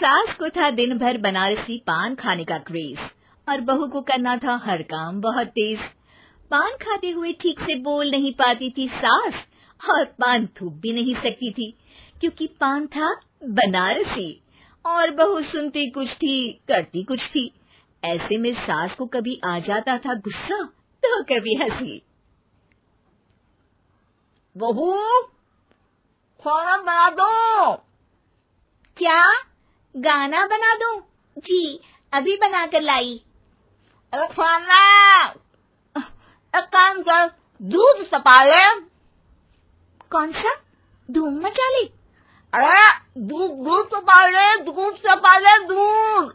सास को था दिन भर बनारसी पान खाने का क्रेज और बहू को करना था हर काम बहुत तेज। पान खाते हुए ठीक से बोल नहीं पाती थी सास और पान थूक भी नहीं सकती थी क्योंकि पान था बनारसी और बहू सुनती कुछ थी करती कुछ थी। ऐसे में सास को कभी आ जाता था गुस्सा तो कभी हंसी। बहू, खाना बना दो। क्या? गाना बना दो? जी, अभी बना कर लाई। अरे खाना, एक काम कर, दूध सपा ले। कौन सा? धूम मचा ले? अरे दूध सपा ले, दूध सपा ले, दूध।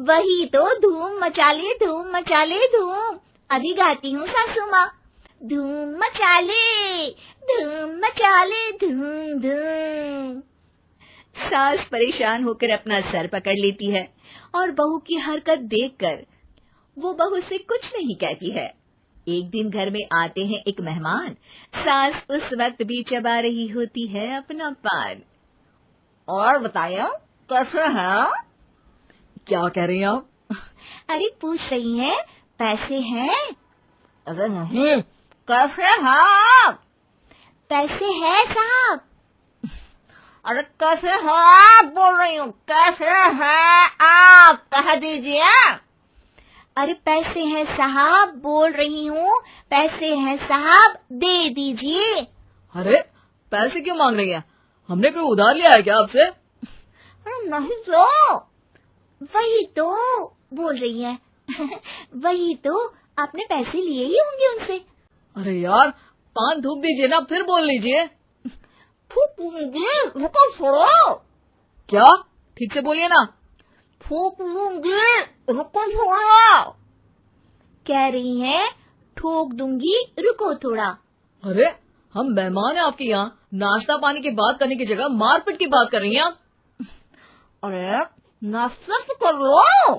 वही तो, धूम मचा ले, धूम मचा ले, धूम। अभी गाती हूँ सासू माँ। धूम मचा ले, धूम मचा ले, धूम धूम। सास परेशान होकर अपना सर पकड़ लेती है और बहू की हरकत देखकर वो बहू से कुछ नहीं कहती है। एक दिन घर में आते हैं एक मेहमान। सास उस वक्त भी चबा रही होती है अपना पान। और बताइए, कैसे हैं? क्या कह रही हैं आप? अरे पूछ रही हैं, पैसे हैं? अरे नहीं, कैसे हैं आप? पैसे हैं साहब। अरे कैसे हैं आप बोल रही हूँ, कैसे हैं आप कह दीजिए। अरे पैसे हैं साहब बोल रही हूँ, पैसे हैं साहब दे दीजिए। अरे पैसे क्यों मांग रही हैं? हमने कोई उधार लिया है क्या आपसे? अरे नहीं तो। वही तो बोल रही है। वही तो, आपने पैसे लिए ही होंगे उनसे। अरे यार, पान थूक दीजिए ना, फिर बोल लीजिए। थूकूंगी, रुको छोड़ो। क्या? ठीक से बोलिए ना। थूक लूंगी, रुको छोड़ो। कह रही हैं ठोक दूंगी, रुको थोड़ा। अरे हम मेहमान हैं आपके यहाँ, नाश्ता पानी की बात करने की जगह मारपीट की बात कर रही हैं आप। अरे नाश्ता तो कर लो।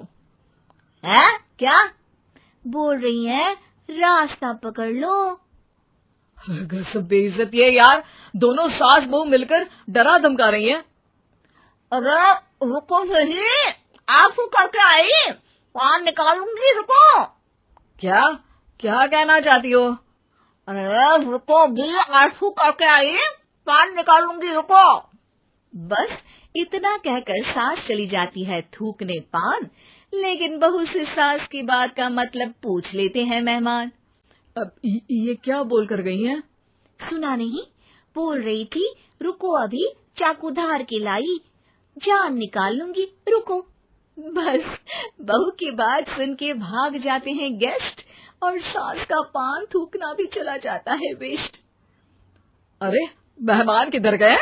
है क्या? बोल रही हैं रास्ता पकड़ लो। सब बेइज्जती है यार, दोनों सास बहू मिलकर डरा धमका रही हैं। अरे रुको सही, आंसू करके आई, पान निकालूंगी, रुको। क्या क्या कहना चाहती हो? अरे रुको भी, आंसू करके आई, पान निकालूंगी, रुको। बस इतना कहकर सास चली जाती है थूकने पान, लेकिन बहू से सास की बात का मतलब पूछ लेते हैं मेहमान। अब ये क्या बोल कर गई हैं? सुना नहीं? बोल रही थी रुको अभी चाकू धार के लाई, जान निकाल लूंगी, रुको। बस बहू की बात सुन के भाग जाते हैं गेस्ट और सास का पान थूकना भी चला जाता है वेस्ट। अरे मेहमान किधर गए?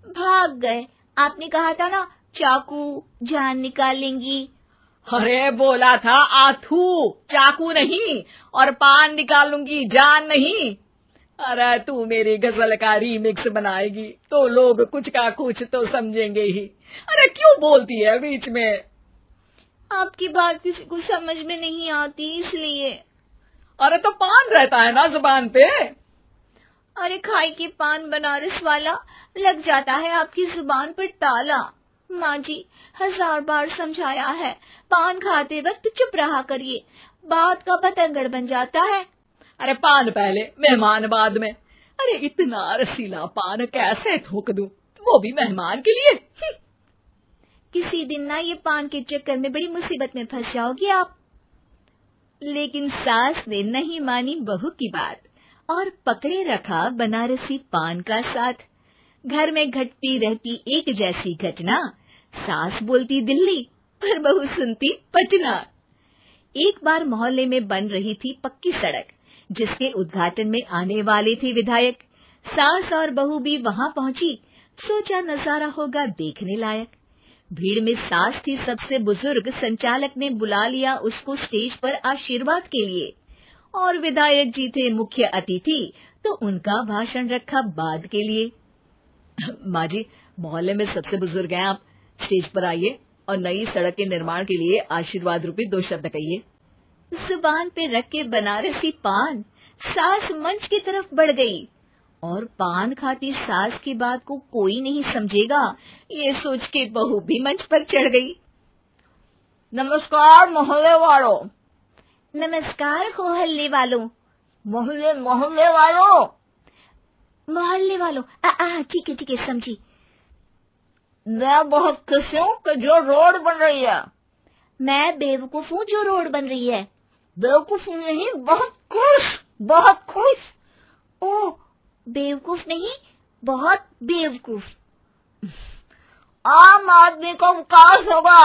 भाग गए। आपने कहा था ना चाकू जान निकालेंगी। अरे बोला था आथू, चाकू नहीं, और पान निकालूंगी, जान नहीं। अरे तू मेरी गजल का रीमिक्स बनाएगी तो लोग कुछ का कुछ तो समझेंगे ही। अरे क्यों बोलती है बीच में? आपकी बात किसी को समझ में नहीं आती इसलिए। अरे तो पान रहता है ना जुबान पे। अरे खाई के पान बनारस वाला, लग जाता है आपकी जुबान पर ताला। माँ जी 1000 बार समझाया है, पान खाते वक्त चुप रहा करिए, बात का बतंगड़ बन जाता है। अरे पान पहले, मेहमान बाद में। अरे इतना रसीला पान कैसे थूक दूं, वो भी मेहमान के लिए। किसी दिन ना ये पान के चक्कर में बड़ी मुसीबत में फंस जाओगी आप। लेकिन सास ने नहीं मानी बहू की बात और पकड़े रखा बनारसी पान का साथ। घर में घटती रहती एक जैसी घटना, सास बोलती दिल्ली पर बहू सुनती पटना। एक बार मोहल्ले में बन रही थी पक्की सड़क, जिसके उद्घाटन में आने वाले थे विधायक। सास और बहू भी वहां पहुंची, सोचा नजारा होगा देखने लायक। भीड़ में सास थी सबसे बुजुर्ग, संचालक ने बुला लिया उसको स्टेज पर आशीर्वाद के लिए, और विधायक जी थे मुख्य अतिथि तो उनका भाषण रखा बाद के लिए। माँ जी, मोहल्ले में सबसे बुजुर्ग हैं आप, स्टेज पर आइए और नई सड़क के निर्माण के लिए आशीर्वाद रूपी 2 शब्द कहिए। जुबान पे रख के बनारसी पान सास मंच की तरफ बढ़ गई और पान खाती सास की बात को कोई नहीं समझेगा, ये सोच के बहू भी मंच पर चढ़ गई। नमस्कार मोहल्ले वालों। नमस्कार मोहल्ले वालों। मोहल्ले वालों। मोहल्ले वालों, ठीक है समझी। मैं बहुत खुश हूँ कि जो रोड बन रही है। मैं बेवकूफ हूँ जो रोड बन रही है। बेवकूफ नहीं, बहुत खुश। ओह, बेवकूफ नहीं, बहुत बेवकूफ। आम आदमी का विकास होगा।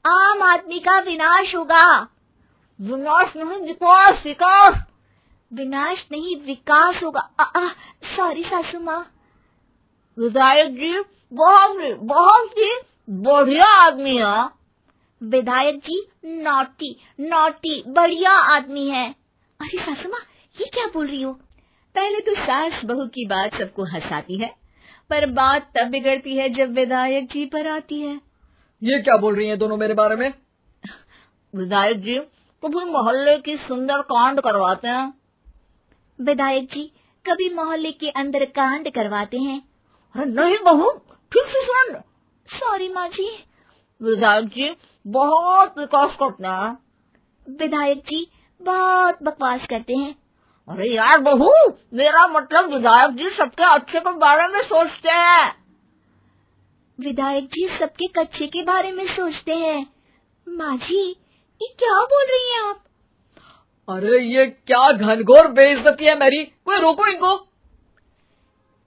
आम आदमी का विनाश होगा। विनाश नहीं, विकास। विनाश नहीं, विकास होगा। सॉरी सासू माँ। विधायक जी बहुत ही बढ़िया आदमी है। विधायक जी नॉटी बढ़िया आदमी है। अरे सासू माँ, ये क्या बोल रही हो? पहले तो सास बहू की बात सबको हंसाती है, पर बात तब बिगड़ती है जब विधायक जी पर आती है। ये क्या बोल रही हैं दोनों मेरे बारे में? विधायक जी कभी मोहल्ले की सुंदर कांड करवाते हैं। विधायक जी कभी मोहल्ले के अंदर कांड करवाते हैं। अरे नहीं बहू, ठीक से सुन। सॉरी माँ जी। विधायक जी बहुत विकास करते हैं। विधायक जी बहुत बकवास करते हैं। अरे यार बहू, मेरा मतलब विधायक जी सबके अच्छे के बारे में सोचते हैं। विधायक जी सबके कच्चे के बारे में सोचते हैं। माँ जी, ये क्या बोल रही हैं आप? अरे ये क्या घनघोर बेइज्जती है मेरी, कोई रोको इनको।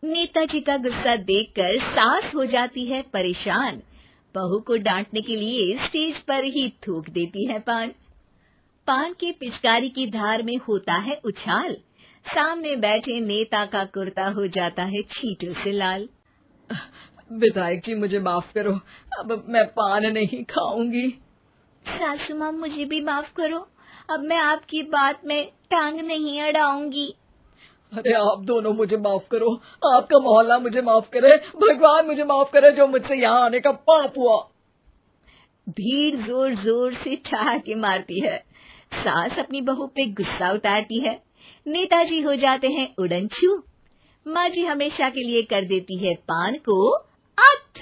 नेताजी का गुस्सा देखकर सास हो जाती है परेशान। बहू को डांटने के लिए स्टेज पर ही थूक देती है पान के पिचकारी की धार में होता है उछाल। सामने बैठे नेता का कुर्ता हो जाता है छींटों से लाल। विधायक जी मुझे माफ करो, अब मैं पान नहीं खाऊंगी। सासू माँ मुझे भी माफ करो, अब मैं आपकी बात में टांग नहीं अड़ाऊंगी। अरे आप दोनों मुझे माफ करो, आपका मोहल्ला मुझे माफ करे, भगवान मुझे माफ करे जो मुझसे यहाँ आने का पाप हुआ। भीड़ जोर जोर से ठहाके मारती है। सास अपनी बहू पे गुस्सा उतारती है। नेताजी हो जाते हैं उड़नछू। माँ जी हमेशा के लिए कर देती है पान को अथ।